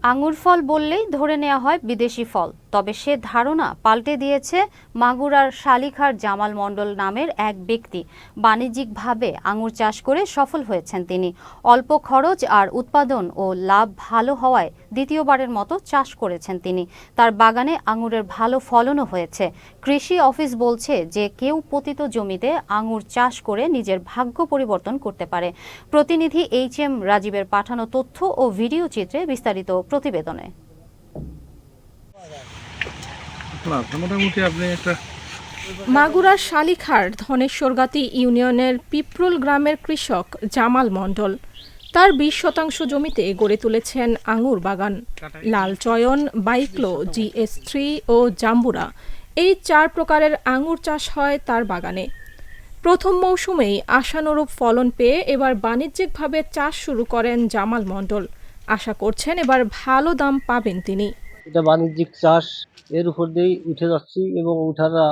আঙুর ফল বললেই ধরে নেওয়া হয় বিদেশি ফল, তবে সে ধারণা পাল্টে দিয়েছে মাগুরার শালিখার জামাল মণ্ডল নামের এক ব্যক্তি। বাণিজ্যিকভাবে আঙুর চাষ করে সফল হয়েছেন তিনি। অল্প খরচ আর উৎপাদন ও লাভ ভালো হওয়ায় দ্বিতীয়বারের মতো চাষ করেছেন তিনি। তার বাগানে আঙুরের ভালো ফলনও হয়েছে। কৃষি অফিস বলছে যে কেউ পতিত জমিতে আঙুর চাষ করে নিজের ভাগ্য পরিবর্তন করতে পারে। প্রতিনিধি HM রাজীবের পাঠানো তথ্য ও ভিডিও চিত্রে বিস্তারিত প্রতিবেদনে। মাগুরার শালিখার ধনেশ্বরগাতি ইউনিয়নের পিপরুল গ্রামের কৃষক জামাল মণ্ডল তার 20 শতাংশ জমিতে গড়ে তুলেছেন আঙুর বাগান। লাল চয়ন, বাইক্লো, GS3 ও জাম্বুরা এই 4 প্রকারের আঙুর চাষ হয় তার বাগানে। প্রথম মৌসুমেই আশানুরূপ ফলন পেয়ে এবার বাণিজ্যিকভাবে চাষ শুরু করেন জামাল মণ্ডল। আশা করছেন এবার ভালো দাম পাবেন তিনি। এটা বাণিজ্যিক চাষ, এর উপর দিয়েই উঠে যাচ্ছি এবং উঠারা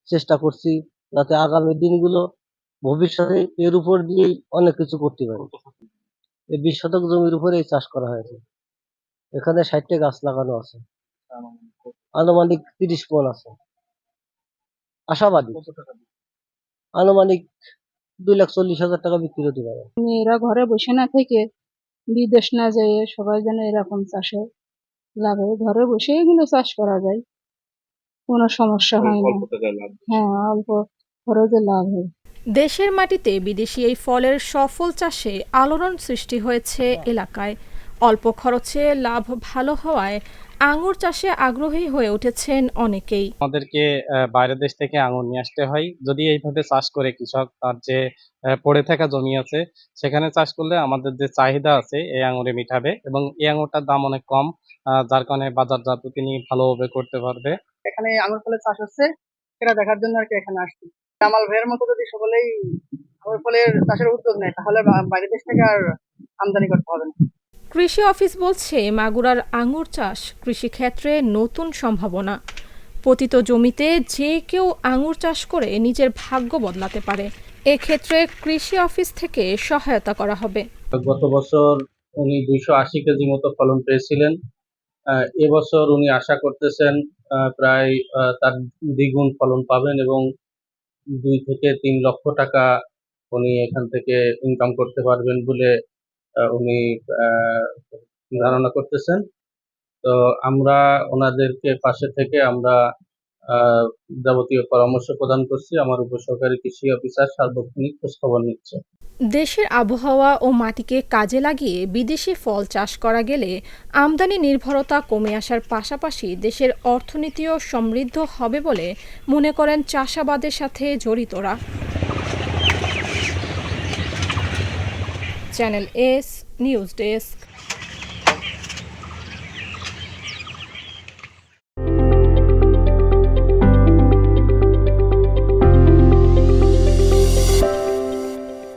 চেষ্টা করছি যাতে আগামী দিনগুলো ভবিষ্যতে এর উপর দিয়েই অনেক কিছু করতে পারি। এই 20 শতক জমির উপরে এই চাষ করা হয়েছে। এখানে 60টা গাছ লাগানো আছে, আনুমানিক 30 মণ আছে। আশাবাদী আনুমানিক 2,40,000 টাকা বিক্রি হতে পারে। মেয়েরা ঘরে বসে না থেকে বিদেশ না যেয়ে সবাই যেন এরকম চাষে লাগে, ঘরে বসে এগুলো চাষ করা যায়, কোনো সমস্যা হয় না। হ্যাঁ, অল্প খরচে লাভ হয়। দেশের মাটিতে বিদেশি এই ফলের সফল চাষে আলোড়ন সৃষ্টি হয়েছে এলাকায়। অল্প খরচে লাভ ভালো হওয়ায় আঙুর চাষে আগ্রহী হয়ে উঠেছেন অনেকেই। আমাদেরকে বাইরের দেশ থেকে আঙুর নিয়ে আসতে হয়। যদি এইভাবে চাষ করে কৃষক তার যে পড়ে থাকা জমি আছে সেখানে চাষ করলে আমাদের যে চাহিদা আছে এই আঙুরে মিটাবে এবং এই আঙুরটার দাম অনেক কম, যার কারণে বাজারজাত তিনি ভালোভাবে করতে পারবে। এখানে আঙুর ফলের চাষ হচ্ছে, সেটা দেখার জন্য আর কি এখানে আসছি। জামাল ভাইয়ের মতো যদি সকলেই আঙুর ফলের চাষের উদ্যোগ নেয় তাহলে বাইরের দেশ থেকে আর আমদানি করতে হবে না। কৃষি অফিস বলছে মাগুরার আঙুর চাষ কৃষিক্ষেত্রে নতুন সম্ভাবনা। পতিত জমিতে যে কেউ আঙুর চাষ করে নিজের ভাগ্য বদলাতে পারে। এক্ষেত্রে কৃষি অফিস থেকে সহায়তা করা হবে। গত বছর উনি 280 কেজি মতো ফলন পেয়েছিলেন। এবছর উনি আশা করতেছেন প্রায় তার দ্বিগুণ ফলন পাবেন এবং 2 থেকে 3 লক্ষ টাকা উনি এখান থেকে ইনকাম করতে পারবেন বলে উনি ধারণা করতেছেন। তো আমরা ওনাদেরকে পাশে থেকে আমরা যাবতীয় পরামর্শ প্রদান করছি। আমার উপসহকারী কৃষি অফিসার সার্বক্ষণিক খোঁজখবর নিচ্ছে। দেশের আবহাওয়া ও মাটিকে কাজে লাগিয়ে বিদেশি ফল চাষ করা গেলে আমদানি নির্ভরতা কমে আসার পাশাপাশি দেশের অর্থনীতিও সমৃদ্ধ হবে বলে মনে করেন চাষাবাদের সাথে জড়িতরা। Channel S news desk.